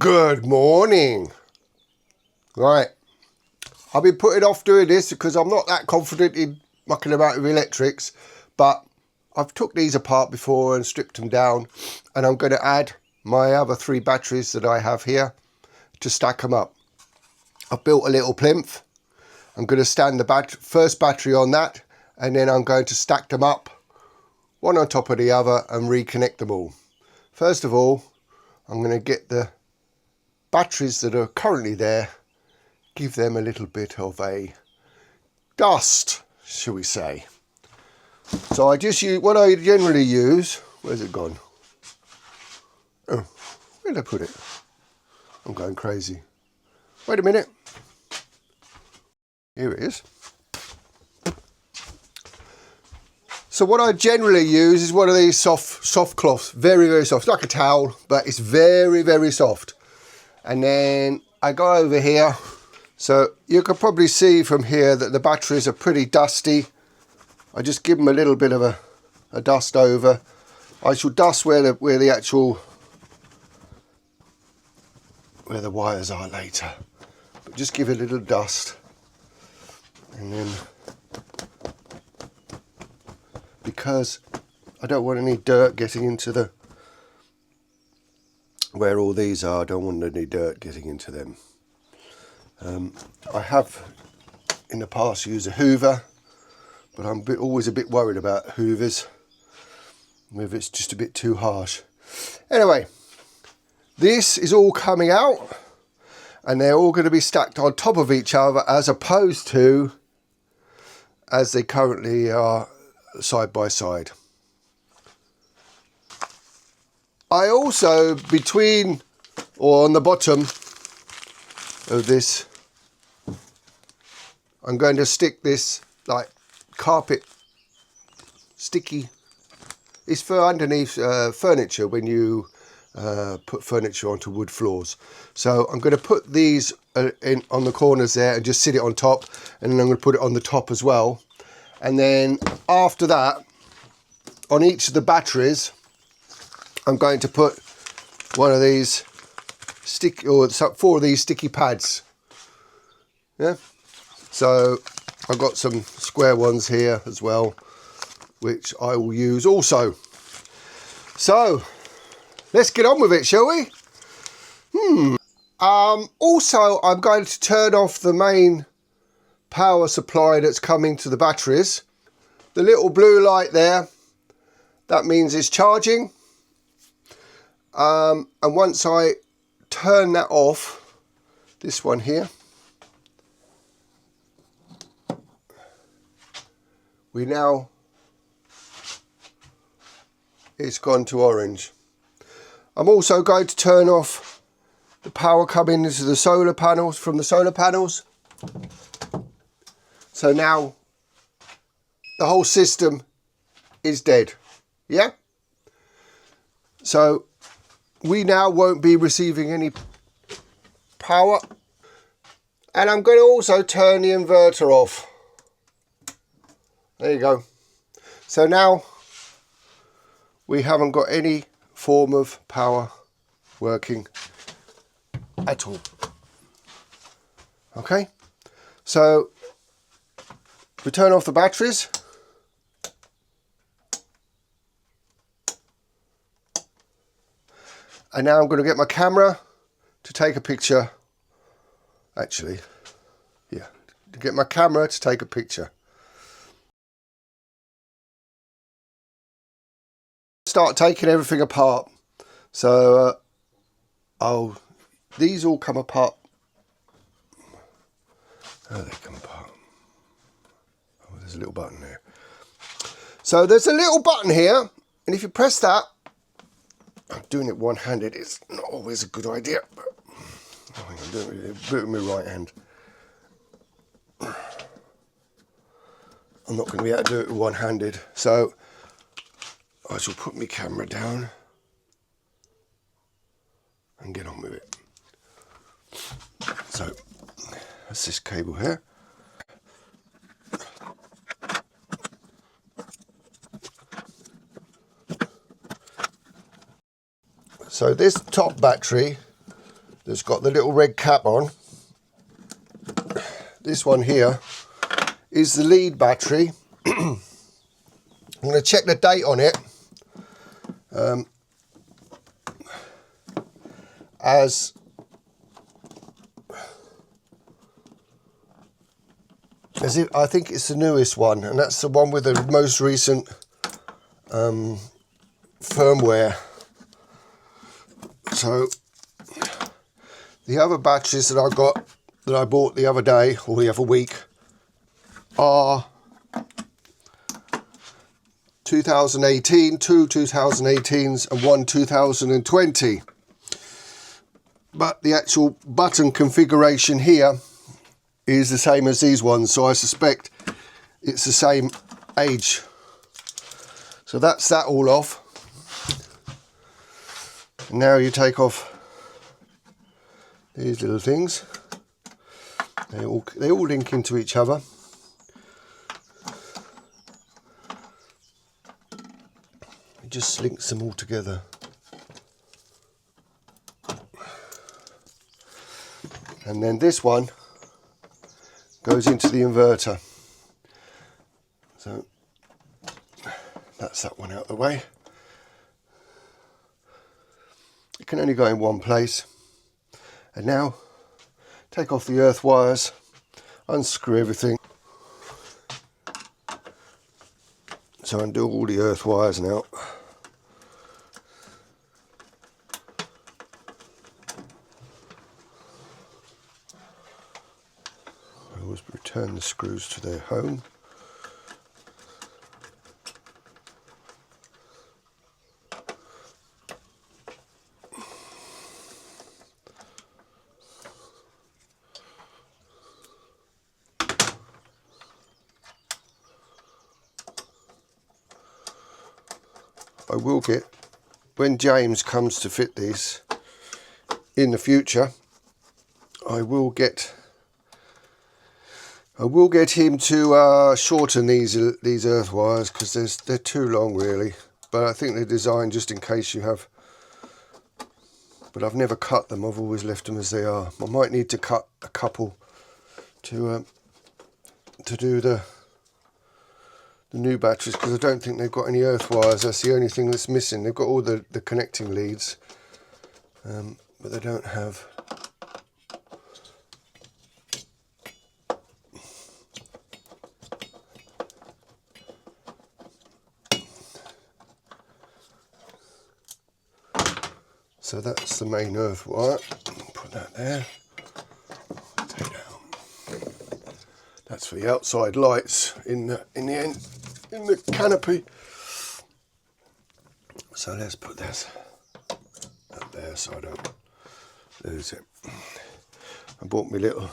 Good morning. Right, I've been putting off doing this because I'm not that confident in mucking about with electrics, but I've took these apart before and stripped them down, and I'm going to add my other 3 batteries that I have here to stack them up. I've built a little plinth. I'm going to stand the first battery on that, and then I'm going to stack them up one on top of the other and reconnect them all. First of all, I'm going to get the batteries that are currently there, give them a little bit of a dust, shall we say. So I just use what I generally use. Where's it gone? Oh, where did I put it? I'm going crazy. Wait a minute. Here it is. So what I generally use is one of these soft cloths, very, very soft. It's like a towel, but it's very, very soft. And then I go over here. So you can probably see from here that the batteries are pretty dusty. I just give them a little bit of a dust over. I shall dust where the wires are later. But just give it a little dust. And then, because I don't want any dirt getting into where all these are, I don't want any dirt getting into them. I have in the past used a hoover, but I'm always a bit worried about hoovers, if it's just a bit too harsh. Anyway, this is all coming out, and they're all going to be stacked on top of each other as opposed to as they currently are side by side. I also, between or on the bottom of this, I'm going to stick this like carpet sticky. It's for underneath furniture when you put furniture onto wood floors. So I'm going to put these in on the corners there and just sit it on top, and then I'm going to put it on the top as well. And then after that, on each of the batteries, I'm going to put one of these 4 of these sticky pads. Yeah. So I've got some square ones here as well, which I will use also. So let's get on with it, shall we? Also, I'm going to turn off the main power supply that's coming to the batteries. The little blue light there, that means it's charging. And once I turn that off, this one here, it's gone to orange. I'm also going to turn off the power coming into the solar panels from the solar panels. So now the whole system is dead. Yeah? So we now won't be receiving any power. And I'm going to also turn the inverter off. There you go. So now we haven't got any form of power working at all. Okay, so we turn off the batteries. And now I'm going to get my camera to take a picture. Actually, yeah, to get my camera to take a picture. Start taking everything apart. So these all come apart. Oh, they come apart. Oh, there's a little button there. So there's a little button here, and if you press that, I'm doing it one-handed. It's not always a good idea, but I'm doing it with my right hand. I'm not going to be able to do it one-handed, so I shall put my camera down and get on with it. So that's this cable here. So this top battery that's got the little red cap on. This one here is the lead battery. I'm going to check the date on it. I think it's the newest one, and that's the one with the most recent firmware. So the other batteries that I bought the other day or the other week are 2018, two 2018s and one 2020. But the actual button configuration here is the same as these ones, so I suspect it's the same age. So that's that all off. And now you take off these little things. They all link into each other. It just links them all together. And then this one goes into the inverter. So that's that one out of the way. It can only go in one place. And now take off the earth wires, unscrew everything. So undo all the earth wires now. I always return the screws to their home. I will get, when James comes to fit these in the future, I will get him to shorten these earth wires, because they're too long really. But I think they're designed just in case you have. But I've never cut them. I've always left them as they are. I might need to cut a couple to do the new batteries, because I don't think they've got any earth wires. That's the only thing that's missing. They've got all the connecting leads, but they don't have. So that's the main earth wire. Put that there. Take that out. That's for the outside lights in the canopy. So let's put this up there so I don't lose it. I bought me little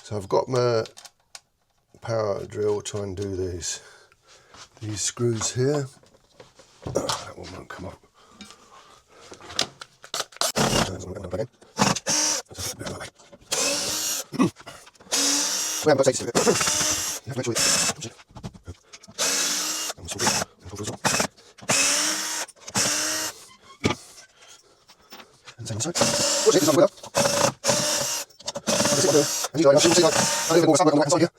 so I've got my power drill to undo these screws here. Oh, that one won't come up. We haven't got to take it. You have to make sure and same side. What's it? This one and you see like a little bit more fabric on that side here.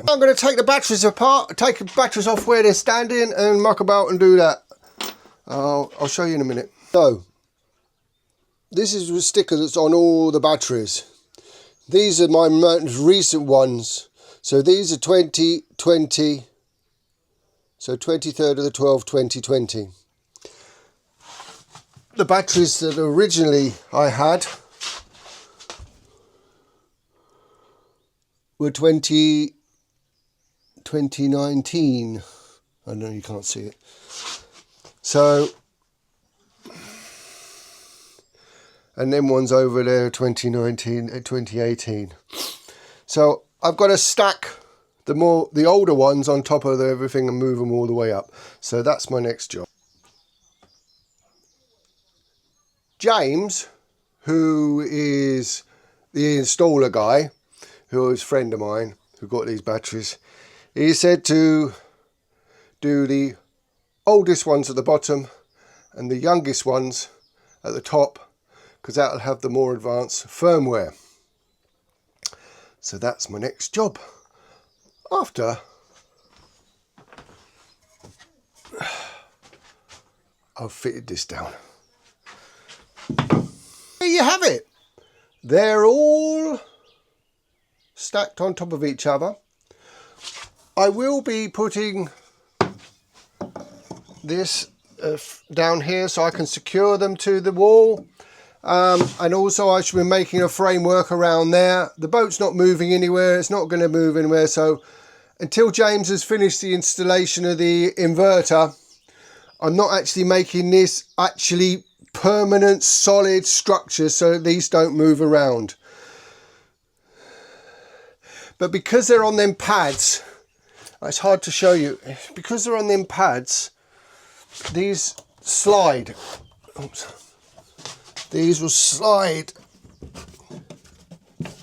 I'm going to take the batteries apart, take the batteries off where they're standing and muck about and do that. I'll show you in a minute. So, this is the sticker that's on all the batteries. These are my most recent ones. So these are 2020. So 23rd of the 12th, 2020. The batteries that originally I had were 2019. I know you can't see it. So, and then one's over there 2019 and 2018. So I've got to stack the older ones on top of everything and move them all the way up. So that's my next job. James, who is the installer guy, who is a friend of mine, who got these batteries, he said to do the oldest ones at the bottom and the youngest ones at the top, because that'll have the more advanced firmware. So that's my next job. After I've fitted this down. There you have it. They're all stacked on top of each other. I will be putting this down here so I can secure them to the wall, and also I should be making a framework around there. The boat's not moving anywhere, it's not going to move anywhere, so until James has finished the installation of the inverter, I'm not actually making this actually permanent solid structure so that these don't move around. But because they're on them pads, it's hard to show you, because they're on them pads, these slide. Oops. These will slide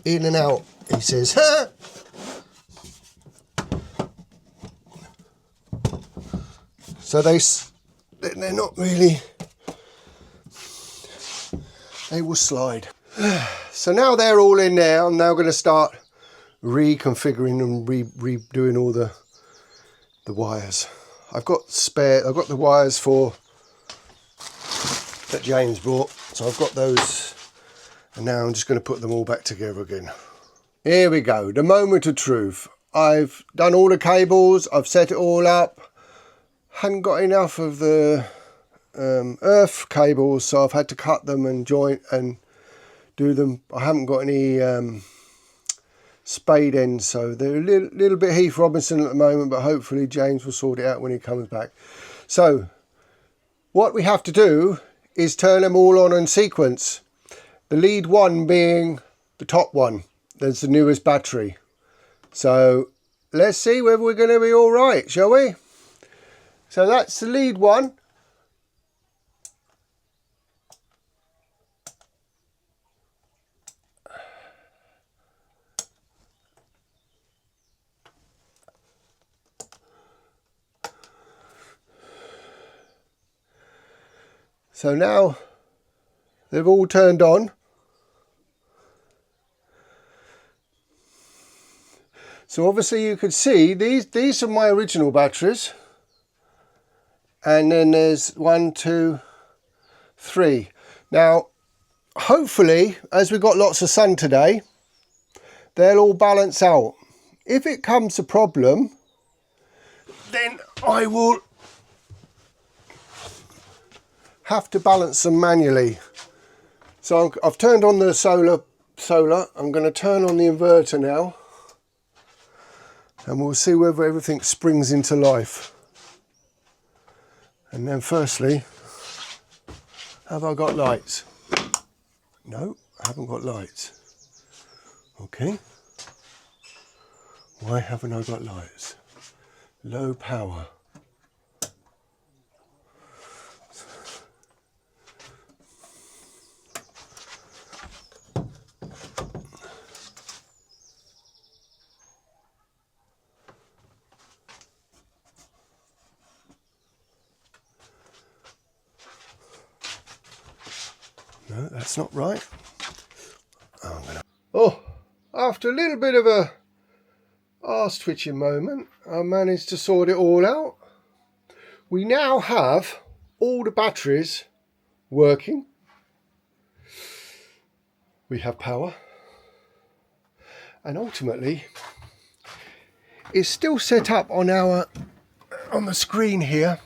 in and out, he says. So they're not really, they will slide. So now they're all in there, I'm now going to start reconfiguring and redoing all the wires. I've got the wires that James brought, so I've got those, and now I'm just going to put them all back together again. Here we go, the moment of truth. I've done all the cables, I've set it all up. Hadn't got enough of the earth cables, so I've had to cut them and joint and do them. I haven't got any spade ends, so they're a little bit Heath Robinson at the moment, but hopefully James will sort it out when he comes back. So what we have to do is turn them all on in sequence. The lead one being the top one. There's the newest battery. So let's see whether we're going to be all right, shall we? So that's the lead one. So now they've all turned on. So obviously you can see these are my original batteries. And then there's 1, 2, 3. Now, hopefully, as we've got lots of sun today, they'll all balance out. If it comes a problem, then I will have to balance them manually. So I've turned on the solar. I'm going to turn on the inverter now, and we'll see whether everything springs into life. And then firstly, have I got lights? No, I haven't got lights. Okay. Why haven't I got lights? Low power. No, that's not right. Oh, after a little bit of a arse twitching moment, I managed to sort it all out. We now have all the batteries working. We have power. And ultimately, it's still set up on the screen here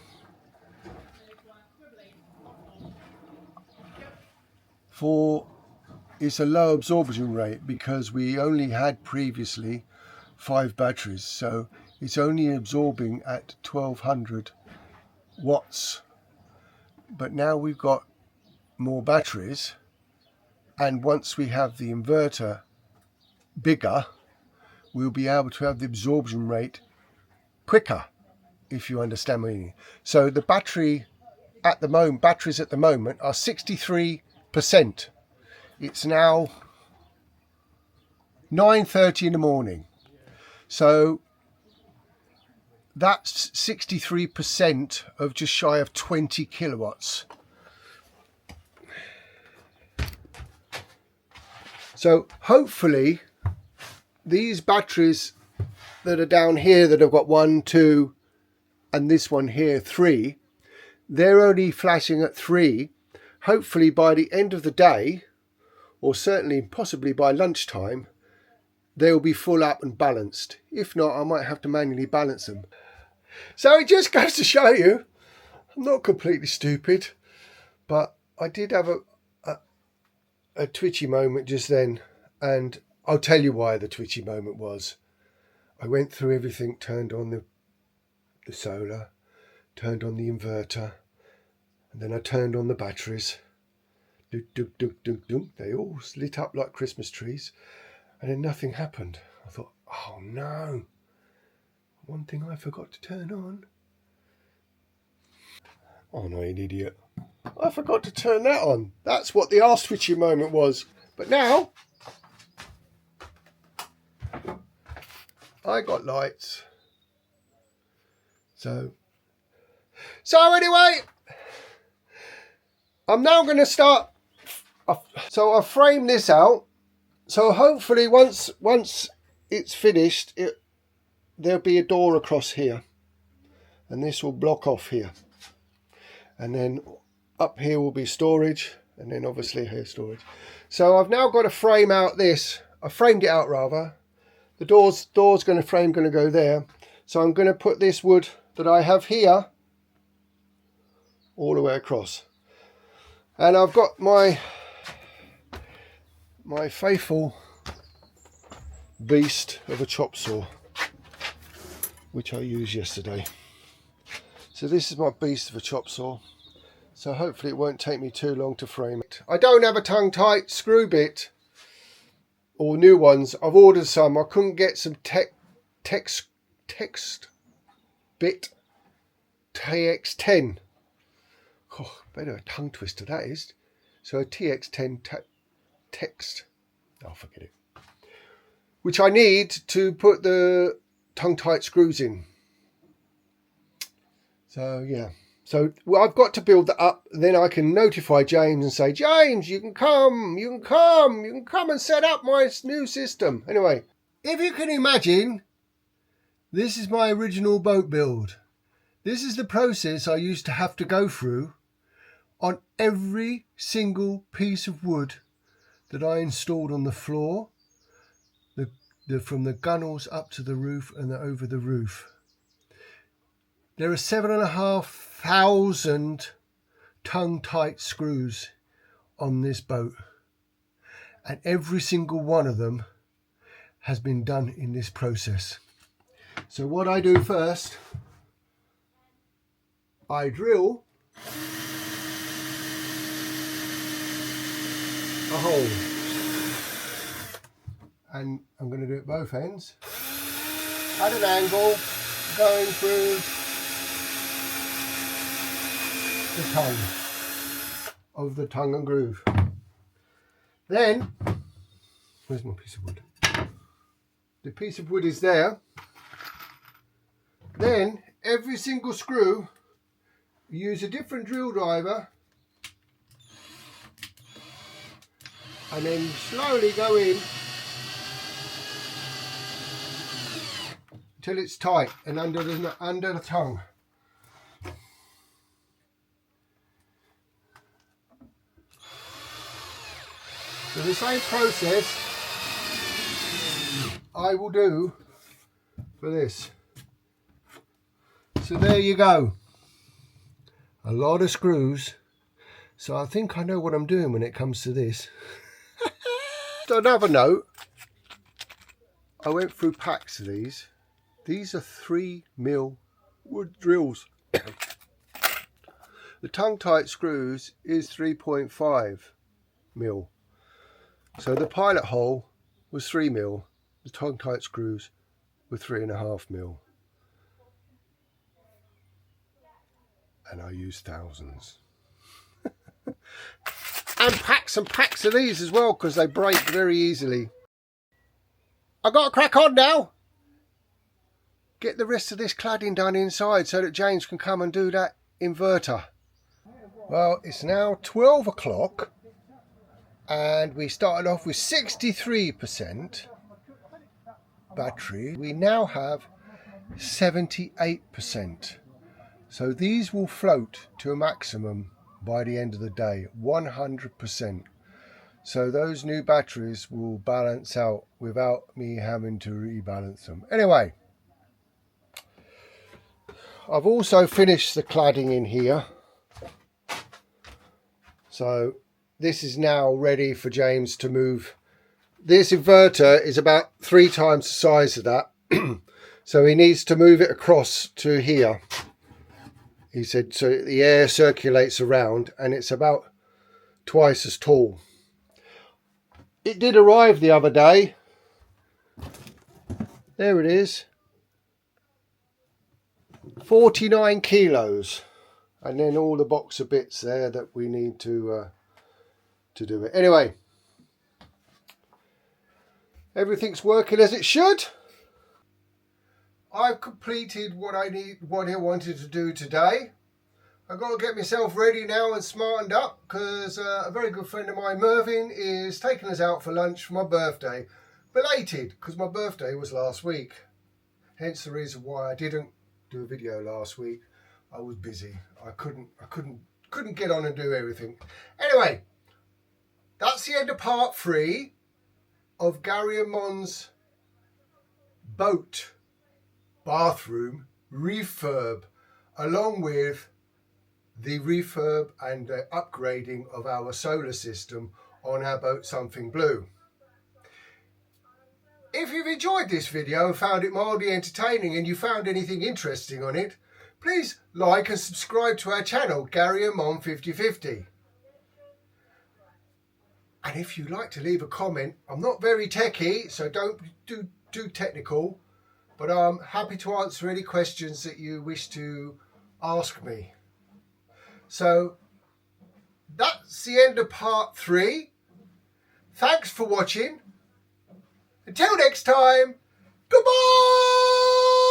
for it's a low absorption rate, because we only had previously 5 batteries, so it's only absorbing at 1200 watts. But now we've got more batteries, and once we have the inverter bigger, we'll be able to have the absorption rate quicker, if you understand what I mean. So the batteries at the moment are 63%. It's now 9:30 in the morning. So that's 63% of just shy of 20 kilowatts. So hopefully these batteries that are down here that have got 1, 2 and this one here 3, they're only flashing at 3. Hopefully by the end of the day, or certainly possibly by lunchtime, they'll be full up and balanced. If not, I might have to manually balance them. So it just goes to show you, I'm not completely stupid, but I did have a twitchy moment just then, and I'll tell you why the twitchy moment was. I went through everything, turned on the solar, turned on the inverter, and then I turned on the batteries. They all lit up like Christmas trees, and then nothing happened. I thought, oh no, one thing I forgot to turn on. Oh no, an idiot. I forgot to turn that on. That's what the arse twitchy moment was. But now I got lights. So anyway, I'm now going to start. So I frame this out. So hopefully once it's finished, there'll be a door across here, and this will block off here, and then up here will be storage, and then obviously here storage. So I've now got to frame out this. I framed it out rather. The door's going to go there. So I'm going to put this wood that I have here all the way across, and I've got my faithful beast of a chop saw, which I used yesterday. So this is my beast of a chop saw. So hopefully it won't take me too long to frame it. I don't have a tongue-tight screw bit or new ones. I've ordered some. I couldn't get some text bit TX10. Oh, better a tongue twister that is. So a TX10 text. Oh, forget it. Which I need to put the tongue-tight screws in. So yeah. So I've got to build that up. Then I can notify James and say, James, you can come and set up my new system. Anyway, if you can imagine, this is my original boat build. This is the process I used to have to go through on every single piece of wood that I installed on the floor, from the gunnels up to the roof and over the roof. There are 7,500 tongue-tight screws on this boat, and every single one of them has been done in this process. So what I do first, I drill a hole, and I'm going to do it both ends at an angle, going through the tongue of the tongue and groove. Then, where's my piece of wood? The piece of wood is there. Then every single screw, you use a different drill driver, and then slowly go in until it's tight and under the tongue. So the same process I will do for this. So there you go. A lot of screws. So I think I know what I'm doing when it comes to this. So another note, I went through packs of these. These are 3mm wood drills. The tongue-tight screws is 3.5mm. So the pilot hole was 3mm. The tongue-tight screws were 3.5mm. And I used thousands. And packs of these as well, because they break very easily. I got to crack on now. Get the rest of this cladding done inside so that James can come and do that inverter. Well, it's now 12 o'clock and we started off with 63% battery. We now have 78%. So these will float to a maximum by the end of the day, 100%. So those new batteries will balance out without me having to rebalance them. Anyway, I've also finished the cladding in here. So this is now ready for James to move. This inverter is about 3 times the size of that. So he needs to move it across to here. He said, so the air circulates around, and it's about twice as tall. It did arrive the other day. There it is. 49 kilos. And then all the box of bits there that we need to do it. Anyway, everything's working as it should. I've completed what I wanted to do today. I've got to get myself ready now and smartened up because a very good friend of mine, Mervyn, is taking us out for lunch for my birthday. Belated, because my birthday was last week. Hence the reason why I didn't do a video last week. I was busy. I couldn't get on and do everything. Anyway, that's the end of part 3 of Gary and Mon's boat bathroom refurb, along with the refurb and the upgrading of our solar system on our boat Something Blue. If you've enjoyed this video and found it mildly entertaining and you found anything interesting on it, please like and subscribe to our channel, Gary and Mon 5050. And if you'd like to leave a comment, I'm not very techie, so don't do too technical, but I'm happy to answer any questions that you wish to ask me. So that's the end of part 3. Thanks for watching. Until next time, goodbye!